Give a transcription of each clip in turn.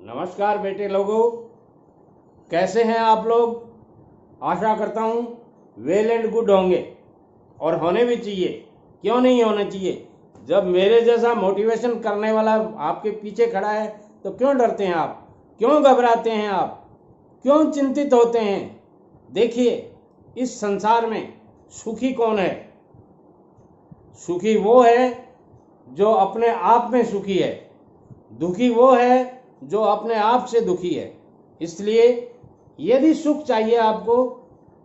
नमस्कार बेटे लोगों, कैसे हैं आप लोग। आशा करता हूं वेल एंड गुड होंगे और होने भी चाहिए। क्यों नहीं होने चाहिए? जब मेरे जैसा मोटिवेशन करने वाला आपके पीछे खड़ा है तो क्यों डरते हैं आप, क्यों घबराते हैं आप, क्यों चिंतित होते हैं? देखिए, इस संसार में सुखी कौन है? सुखी वो है जो अपने आप में सुखी है, दुखी वो है जो अपने आप से दुखी है। इसलिए यदि सुख चाहिए आपको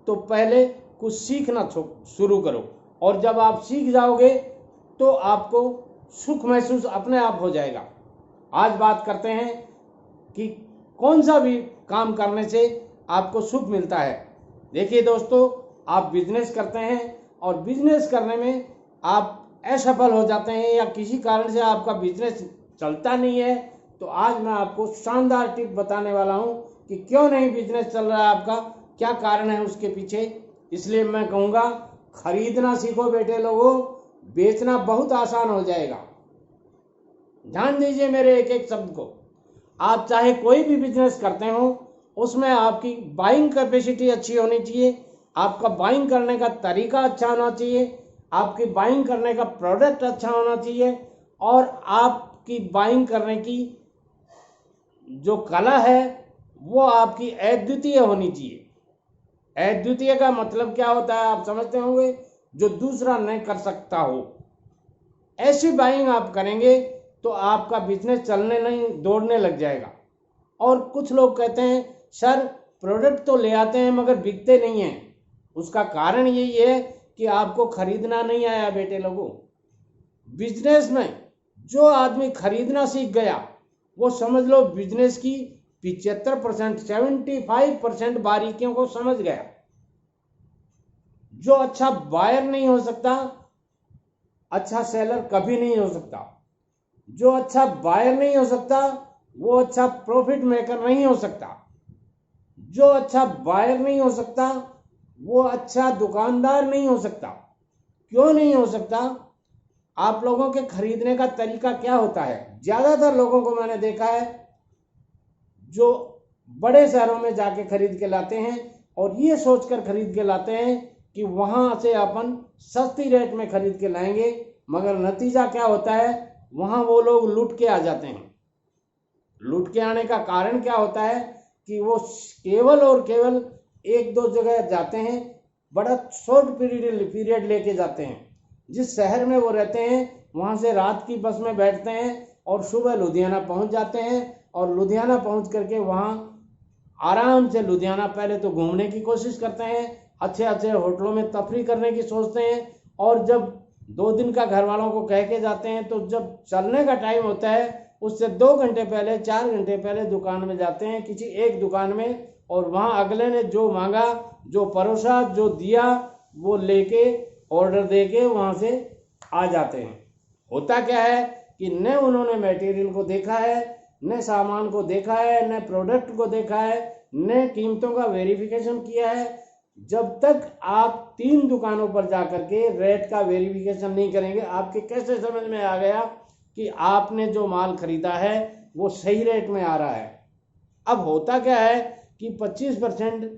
तो पहले कुछ सीखना शुरू करो, और जब आप सीख जाओगे तो आपको सुख महसूस अपने आप हो जाएगा। आज बात करते हैं कि कौन सा भी काम करने से आपको सुख मिलता है। देखिए दोस्तों, आप बिजनेस करते हैं और बिजनेस करने में आप असफल हो जाते हैं या किसी कारण से आपका बिजनेस चलता नहीं है, तो आज मैं आपको शानदार टिप बताने वाला हूं कि क्यों नहीं बिजनेस चल रहा है आपका, क्या कारण है उसके पीछे। इसलिए मैं कहूँगा, खरीदना सीखो बेटे लोगों, बेचना बहुत आसान हो जाएगा। ध्यान दीजिए मेरे एक एक शब्द को। आप चाहे कोई भी बिजनेस करते हो, उसमें आपकी बाइंग कैपेसिटी अच्छी होनी चाहिए, आपका बाइंग करने का तरीका अच्छा होना चाहिए, आपकी बाइंग करने का प्रोडक्ट अच्छा होना चाहिए, और आपकी बाइंग करने की जो कला है वो आपकी अद्वितीय होनी चाहिए। अद्वितीय का मतलब क्या होता है आप समझते होंगे, जो दूसरा नहीं कर सकता हो। ऐसी बाइंग आप करेंगे तो आपका बिजनेस चलने नहीं, दौड़ने लग जाएगा। और कुछ लोग कहते हैं सर प्रोडक्ट तो ले आते हैं मगर बिकते नहीं हैं। उसका कारण यही है कि आपको खरीदना नहीं आया बेटे लोगों। बिजनेस में जो आदमी खरीदना सीख गया वो समझ लो बिजनेस की 75% 75% बारीकियों को समझ गया। जो अच्छा बायर नहीं हो सकता, अच्छा सेलर कभी नहीं हो सकता। जो अच्छा बायर नहीं हो सकता, वो अच्छा प्रॉफिट मेकर नहीं हो सकता। जो अच्छा बायर नहीं हो सकता, वो अच्छा दुकानदार नहीं हो सकता। क्यों नहीं हो सकता? आप लोगों के खरीदने का तरीका क्या होता है? ज्यादातर लोगों को मैंने देखा है जो बड़े शहरों में जाके खरीद के लाते हैं और ये सोचकर खरीद के लाते हैं कि वहां से अपन सस्ती रेट में खरीद के लाएंगे, मगर नतीजा क्या होता है, वहां वो लोग लूट के आ जाते हैं। लूट के आने का कारण क्या होता है कि वो केवल और केवल एक दो जगह जाते हैं, बड़ा शॉर्ट पीरियड लेके जाते हैं। जिस शहर में वो रहते हैं वहां से रात की बस में बैठते हैं और सुबह लुधियाना पहुंच जाते हैं, और लुधियाना पहुंच करके वहां आराम से लुधियाना पहले तो घूमने की कोशिश करते हैं, अच्छे अच्छे होटलों में तफरी करने की सोचते हैं, और जब 2 दिन का घर वालों को कह के जाते हैं तो जब चलने का टाइम होता है उससे 2 घंटे पहले 4 घंटे पहले दुकान में जाते हैं, किसी एक दुकान में, और वहां अगले ने जो मांगा, जो परोसा, जो दिया, वो लेके ऑर्डर देके वहां से आ जाते हैं। होता क्या है कि न उन्होंने मटेरियल को देखा है, न सामान को देखा है, न प्रोडक्ट को देखा है, न कीमतों का वेरिफिकेशन किया है। जब तक आप 3 दुकानों पर जाकर के रेट का वेरिफिकेशन नहीं करेंगे, आपके कैसे समझ में आ गया कि आपने जो माल खरीदा है वो सही रेट में आ रहा है? अब होता क्या है कि 25%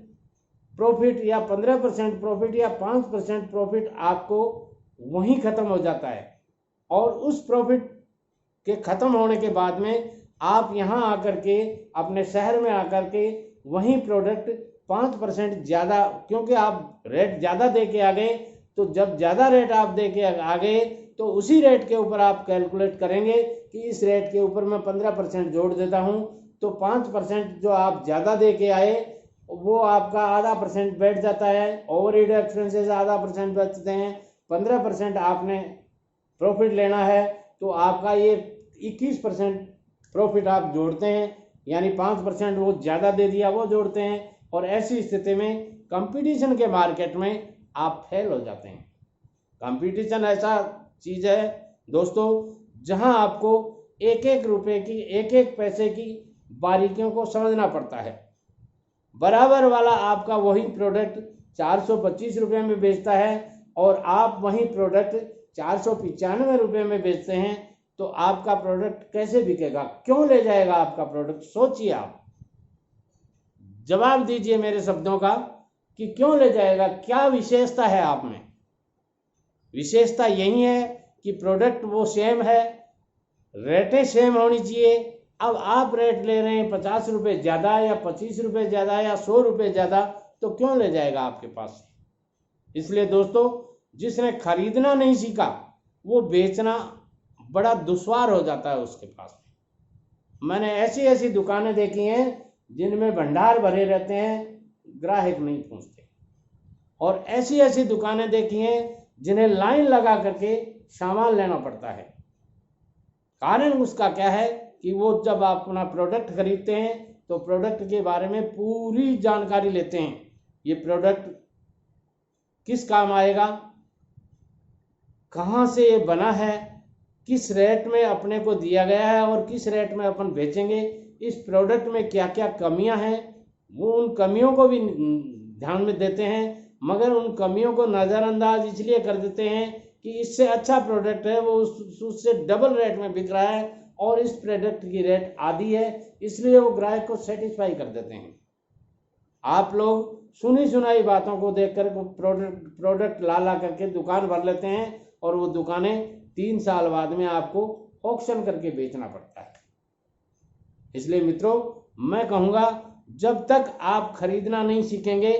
प्रॉफिट या 15% प्रॉफिट या 5% प्रॉफिट आपको वहीं खत्म हो जाता है, और उस प्रॉफिट के खत्म होने के बाद में आप यहाँ आकर के अपने शहर में आकर के वही प्रोडक्ट 5% ज़्यादा, क्योंकि आप रेट ज़्यादा दे के आ गए, तो जब ज़्यादा रेट आप दे के आ गए तो उसी रेट के ऊपर आप कैलकुलेट करेंगे कि इस रेट के ऊपर मैं 15% जोड़ देता हूँ, तो 5% जो आप ज़्यादा दे के आए वो आपका आधा % बैठ जाता है। ओवरहेड एक्सपेंसेस आधा % बचते हैं। 15% आपने प्रॉफिट लेना है तो आपका ये 21% प्रॉफिट आप जोड़ते हैं, यानी 5% वो ज़्यादा दे दिया वो जोड़ते हैं, और ऐसी स्थिति में कंपटीशन के मार्केट में आप फेल हो जाते हैं। कंपटीशन ऐसा चीज़ है दोस्तों जहां आपको एक एक रुपए की, एक एक पैसे की बारीकियों को समझना पड़ता है। बराबर वाला आपका वही प्रोडक्ट 425 रुपये में बेचता है और आप वही प्रोडक्ट 495 रुपये में बेचते हैं, तो आपका प्रोडक्ट कैसे बिकेगा, क्यों ले जाएगा आपका प्रोडक्ट? सोचिए, आप जवाब दीजिए मेरे शब्दों का कि क्यों ले जाएगा, क्या विशेषता है आप में? विशेषता यही है कि प्रोडक्ट वो सेम है, रेटें सेम होनी चाहिए। अब आप रेट ले रहे हैं 50 रुपये ज़्यादा या 25 रुपये ज़्यादा या 100 रुपये ज़्यादा, तो क्यों ले जाएगा आपके पास? इसलिए दोस्तों, जिसने खरीदना नहीं सीखा वो बेचना बड़ा दुश्वार हो जाता है उसके पास। मैंने ऐसी ऐसी दुकानें देखी हैं जिनमें भंडार भरे रहते हैं, ग्राहक नहीं पहुंचते, और ऐसी ऐसी दुकानें देखी हैं जिन्हें लाइन लगा करके सामान लेना पड़ता है। कारण उसका क्या है कि वो जब आप अपना प्रोडक्ट खरीदते हैं तो प्रोडक्ट के बारे में पूरी जानकारी लेते हैं। ये प्रोडक्ट किस काम आएगा, कहाँ से ये बना है, किस रेट में अपने को दिया गया है और किस रेट में अपन बेचेंगे, इस प्रोडक्ट में क्या क्या कमियां हैं, वो उन कमियों को भी ध्यान में देते हैं। मगर उन कमियों को नज़रअंदाज इसलिए कर देते हैं कि इससे अच्छा प्रोडक्ट है, वो उससे डबल रेट में बिक रहा है और इस प्रोडक्ट की रेट आधी है, इसलिए वो ग्राहक को सेटिस्फाई कर देते हैं। आप लोग सुनी सुनाई बातों को देखकर प्रोडक्ट ला करके दुकान भर लेते हैं और वो दुकानें 3 साल बाद में आपको ऑक्शन करके बेचना पड़ता है। इसलिए मित्रों, मैं कहूँगा जब तक आप खरीदना नहीं सीखेंगे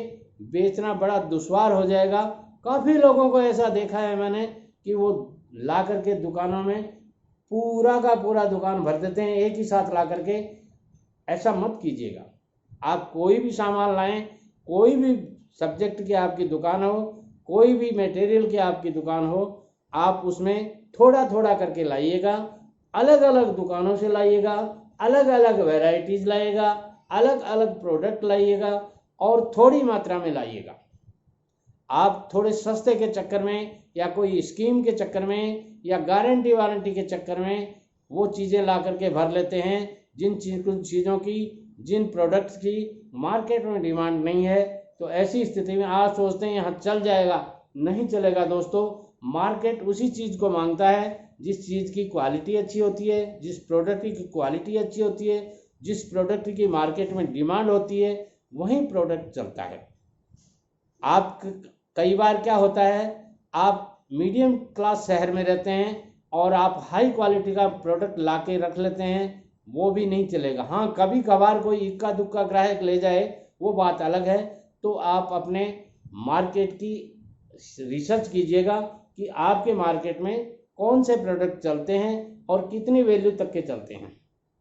बेचना बड़ा दुश्वार हो जाएगा। काफ़ी लोगों को ऐसा देखा है मैंने कि वो ला करके दुकानों में पूरा का पूरा दुकान भर देते हैं एक ही साथ ला करके। ऐसा मत कीजिएगा। आप कोई भी सामान लाएं, कोई भी सब्जेक्ट की आपकी दुकान हो, कोई भी मटेरियल की आपकी दुकान हो, आप उसमें थोड़ा थोड़ा करके लाइएगा, अलग अलग दुकानों से लाइएगा, अलग अलग वैरायटीज लाइएगा, अलग अलग प्रोडक्ट लाइएगा और थोड़ी मात्रा में लाइएगा। आप थोड़े सस्ते के चक्कर में या कोई स्कीम के चक्कर में या गारंटी वारंटी के चक्कर में वो चीज़ें ला करके भर लेते हैं जिन चीज़ों की, जिन प्रोडक्ट्स की मार्केट में डिमांड नहीं है। तो ऐसी स्थिति में आप सोचते हैं यहाँ चल जाएगा, नहीं चलेगा दोस्तों। मार्केट उसी चीज़ को मांगता है जिस चीज़ की क्वालिटी अच्छी होती है, जिस प्रोडक्ट की क्वालिटी अच्छी होती है, जिस प्रोडक्ट की मार्केट में डिमांड होती है, वही प्रोडक्ट चलता है। आप कई बार क्या होता है, आप मीडियम क्लास शहर में रहते हैं और आप हाई क्वालिटी का प्रोडक्ट ला के रख लेते हैं, वो भी नहीं चलेगा। हाँ, कभी कभार कोई इक्का दुक्का ग्राहक ले जाए वो बात अलग है। तो आप अपने मार्केट की रिसर्च कीजिएगा कि आपके मार्केट में कौन से प्रोडक्ट चलते हैं और कितनी वैल्यू तक के चलते हैं।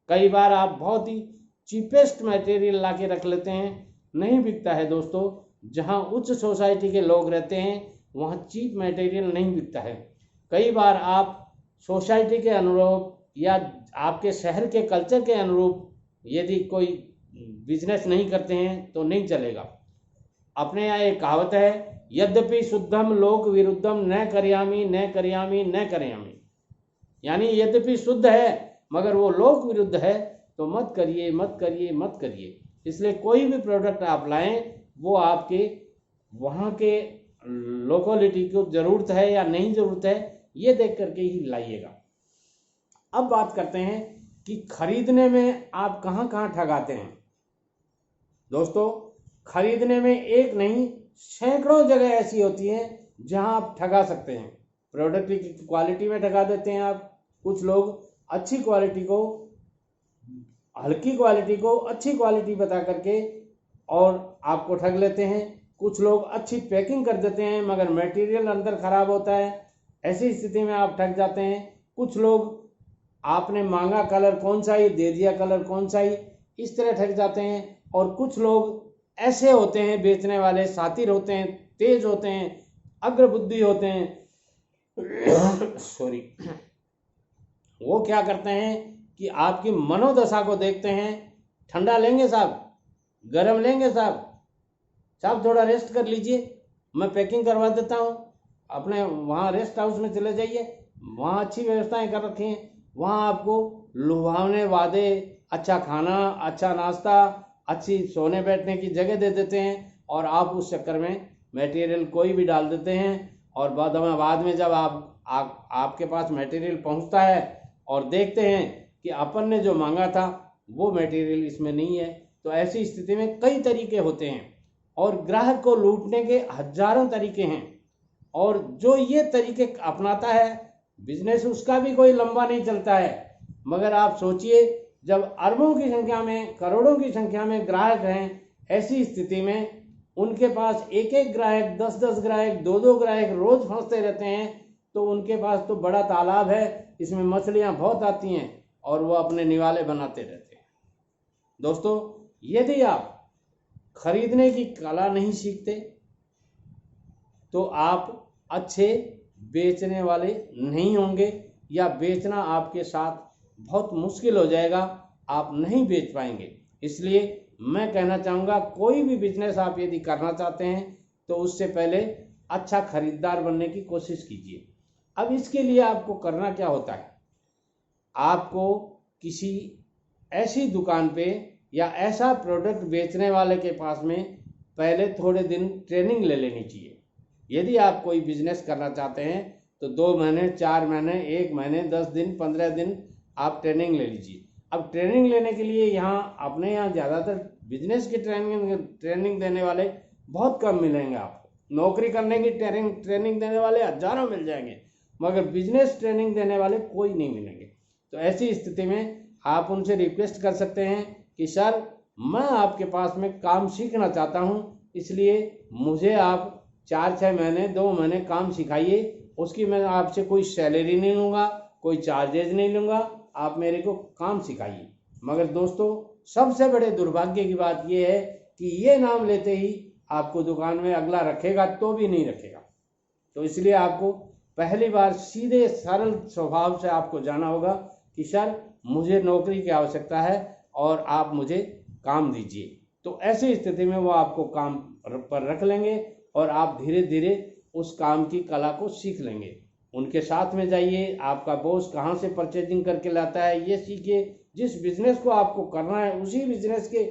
कई बार आप बहुत ही चीपेस्ट मटेरियल ला के रख लेते हैं, नहीं बिकता है दोस्तों। जहाँ उच्च सोसाइटी के लोग रहते हैं वहाँ चीप मटेरियल नहीं बिकता है। कई बार आप सोसाइटी के अनुरूप या आपके शहर के कल्चर के अनुरूप यदि कोई बिजनेस नहीं करते हैं तो नहीं चलेगा। अपने यहाँ एक कहावत है, यद्यपि शुद्धम लोक विरुद्धम न करयामी न करयामी न करयामी, यानी यद्यपि शुद्ध है मगर वो लोक विरुद्ध है तो मत करिए मत करिए मत करिए। इसलिए कोई भी प्रोडक्ट आप लाएं वो आपके वहाँ के लोकेलिटी को ज़रूरत है या नहीं ज़रूरत है ये देख करके ही लाइएगा। अब बात करते हैं कि खरीदने में आप कहाँ कहाँ ठगाते हैं। दोस्तों, खरीदने में एक नहीं सैकड़ों जगह ऐसी होती हैं जहाँ आप ठगा सकते हैं। प्रोडक्ट की क्वालिटी में ठगा देते हैं आप। कुछ लोग अच्छी क्वालिटी को, हल्की क्वालिटी को अच्छी क्वालिटी बता करके और आपको ठग लेते हैं। कुछ लोग अच्छी पैकिंग कर देते हैं मगर मटेरियल अंदर ख़राब होता है, ऐसी स्थिति में आप ठग जाते हैं। कुछ लोग आपने मांगा कलर कौन सा ही दे दिया कलर कौन सा ही, इस तरह ठग जाते हैं। और कुछ लोग ऐसे होते हैं, बेचने वाले शातिर होते हैं, तेज होते हैं, अग्रबुद्धि होते हैं सॉरी, वो क्या करते हैं कि आपकी मनोदशा को देखते हैं। ठंडा लेंगे साहब, गरम लेंगे साहब, साहब थोड़ा रेस्ट कर लीजिए, मैं पैकिंग करवा देता हूँ, अपने वहाँ रेस्ट हाउस में चले जाइए, वहाँ अच्छी व्यवस्थाएं कर रखी हैं, वहाँ आपको लुभावने वादे, अच्छा खाना, अच्छा नाश्ता, अच्छी सोने बैठने की जगह दे देते हैं और आप उस चक्कर में मटेरियल कोई भी डाल देते हैं। और बाद में जब आपके पास मटेरियल पहुंचता है और देखते हैं कि अपन ने जो मांगा था वो मटेरियल इसमें नहीं है। तो ऐसी स्थिति में कई तरीके होते हैं और ग्राहक को लूटने के हजारों तरीके हैं, और जो ये तरीके अपनाता है बिजनेस उसका भी कोई लंबा नहीं चलता है। मगर आप सोचिए, जब अरबों की संख्या में, करोड़ों की संख्या में ग्राहक हैं, ऐसी स्थिति में उनके पास एक एक ग्राहक, 10-10 ग्राहक, 2-2 ग्राहक रोज फंसते रहते हैं, तो उनके पास तो बड़ा तालाब है, इसमें मछलियां बहुत आती हैं और वो अपने निवाले बनाते रहते हैं। दोस्तों, यदि आप खरीदने की कला नहीं सीखते तो आप अच्छे बेचने वाले नहीं होंगे, या बेचना आपके साथ बहुत मुश्किल हो जाएगा, आप नहीं बेच पाएंगे। इसलिए मैं कहना चाहूँगा, कोई भी बिजनेस आप यदि करना चाहते हैं तो उससे पहले अच्छा खरीदार बनने की कोशिश कीजिए। अब इसके लिए आपको करना क्या होता है, आपको किसी ऐसी दुकान पे या ऐसा प्रोडक्ट बेचने वाले के पास में पहले थोड़े दिन ट्रेनिंग ले लेनी चाहिए। यदि आप कोई बिजनेस करना चाहते हैं तो 2 महीने, 4 महीने, 1 महीने, 10 दिन, 15 दिन आप ट्रेनिंग ले लीजिए। अब ट्रेनिंग लेने के लिए यहाँ अपने यहाँ ज़्यादातर बिजनेस की ट्रेनिंग देने वाले बहुत कम मिलेंगे आपको। नौकरी करने की ट्रेनिंग देने वाले हजारों मिल जाएंगे, मगर बिजनेस ट्रेनिंग देने वाले कोई नहीं मिलेंगे। तो ऐसी स्थिति में आप उनसे रिक्वेस्ट कर सकते हैं कि सर, मैं आपके पास में काम सीखना चाहता हूँ, इसलिए मुझे आप 4-6 महीने, 2 महीने काम सिखाइए। उसकी मैं आपसे कोई सैलरी नहीं लूँगा, कोई चार्जेज नहीं लूँगा, आप मेरे को काम सिखाइए। मगर दोस्तों, सबसे बड़े दुर्भाग्य की बात यह है कि ये नाम लेते ही आपको दुकान में अगला रखेगा तो भी नहीं रखेगा। तो इसलिए आपको पहली बार सीधे सरल स्वभाव से आपको जाना होगा कि सर, मुझे नौकरी की आवश्यकता है और आप मुझे काम दीजिए। तो ऐसी स्थिति में वो आपको काम पर रख लेंगे और आप धीरे धीरे उस काम की कला को सीख लेंगे। उनके साथ में जाइए, आपका बॉस कहाँ से परचेजिंग करके लाता है ये सीखिए। जिस बिजनेस को आपको करना है उसी बिजनेस के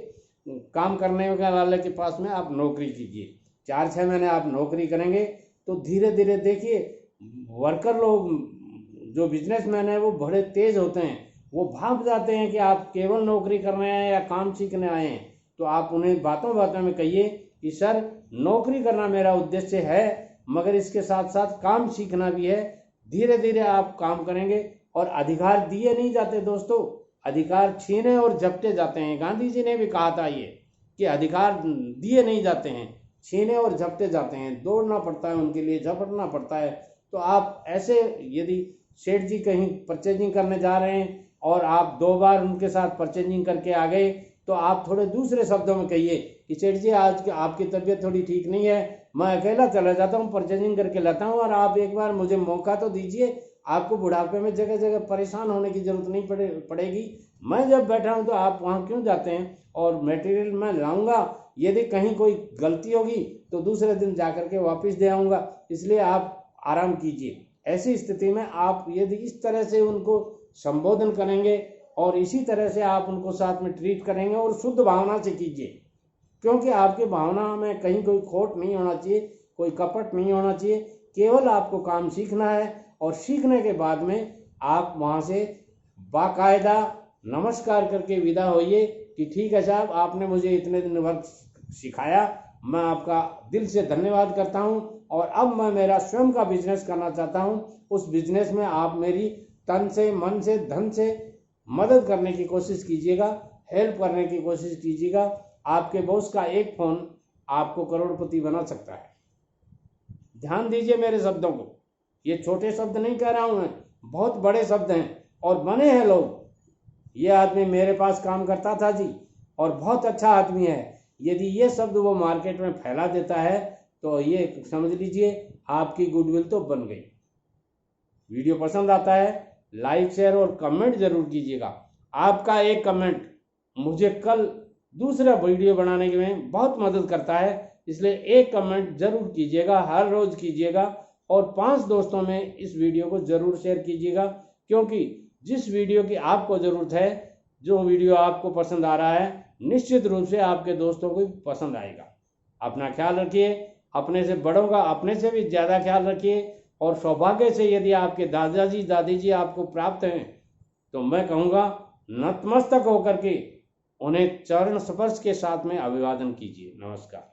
काम करने वाले के पास में आप नौकरी कीजिए। 4-6 महीने आप नौकरी करेंगे तो धीरे धीरे देखिए, वर्कर लोग, जो बिजनेसमैन है, वो बड़े तेज होते हैं, वो भाग जाते हैं कि आप केवल नौकरी करने आए हैं या काम सीखने आए हैं। तो आप उन्हें बातों बातों में कहिए कि सर, नौकरी करना मेरा उद्देश्य है, मगर इसके साथ साथ काम सीखना भी है। धीरे धीरे आप काम करेंगे और अधिकार दिए नहीं जाते दोस्तों, अधिकार छीने और झपटे जाते हैं। गांधी जी ने भी कहा था ये कि अधिकार दिए नहीं जाते हैं, छीने और झपटे जाते हैं। दौड़ना पड़ता है उनके लिए, झपटना पड़ता है। तो आप ऐसे, यदि सेठ जी कहीं परचेजिंग करने जा रहे हैं और आप 2 बार उनके साथ परचेजिंग करके आ गए, तो आप थोड़े दूसरे शब्दों में कहिए कि सेठ जी, आज आपकी तबीयत थोड़ी ठीक नहीं है, मैं अकेला चला जाता हूँ, परचेजिंग करके लाता हूँ, और आप एक बार मुझे मौका तो दीजिए। आपको बुढ़ापे में जगह जगह परेशान होने की जरूरत नहीं पड़ेगी। मैं जब बैठा हूँ तो आप वहाँ क्यों जाते हैं, और मटेरियल मैं लाऊंगा, यदि कहीं कोई गलती होगी तो दूसरे दिन जा करके वापस दे आऊँगा, इसलिए आप आराम कीजिए। ऐसी स्थिति में आप यदि इस तरह से उनको संबोधन करेंगे और इसी तरह से आप उनको साथ में ट्रीट करेंगे, और शुद्ध भावना से कीजिए, क्योंकि आपकी भावना में कहीं कोई खोट नहीं होना चाहिए, कोई कपट नहीं होना चाहिए। केवल आपको काम सीखना है, और सीखने के बाद में आप वहाँ से बाकायदा नमस्कार करके विदा होइए कि ठीक है साहब, आपने मुझे इतने दिन भर सिखाया, मैं आपका दिल से धन्यवाद करता हूँ, और अब मैं मेरा स्वयं का बिजनेस करना चाहता हूँ। उस बिजनेस में आप मेरी तन से, मन से, धन से मदद करने की कोशिश कीजिएगा, हेल्प करने की कोशिश कीजिएगा। आपके बॉस का एक फोन आपको करोड़पति बना सकता है। ध्यान दीजिए मेरे शब्दों को, ये छोटे शब्द नहीं कह रहा हूं मैं, बहुत बड़े शब्द हैं और बने हैं लोग। ये आदमी मेरे पास काम करता था जी, और बहुत अच्छा आदमी है। यदि ये शब्द वो मार्केट में फैला देता है तो ये समझ लीजिए आपकी गुडविल तो बन गई। वीडियो पसंद आता है, लाइक, शेयर और कमेंट जरूर कीजिएगा। आपका एक कमेंट मुझे कल दूसरा वीडियो बनाने में बहुत मदद करता है, इसलिए एक कमेंट जरूर कीजिएगा, हर रोज कीजिएगा, और 5 दोस्तों में इस वीडियो को जरूर शेयर कीजिएगा, क्योंकि जिस वीडियो की आपको ज़रूरत है, जो वीडियो आपको पसंद आ रहा है, निश्चित रूप से आपके दोस्तों को पसंद आएगा। अपना ख्याल रखिए, अपने से बड़ों का अपने से भी ज़्यादा ख्याल रखिए, और सौभाग्य से यदि आपके दादाजी दादी जी आपको प्राप्त हैं तो मैं कहूँगा नतमस्तक होकर के उन्हें चरण स्पर्श के साथ में अभिवादन कीजिए। नमस्कार।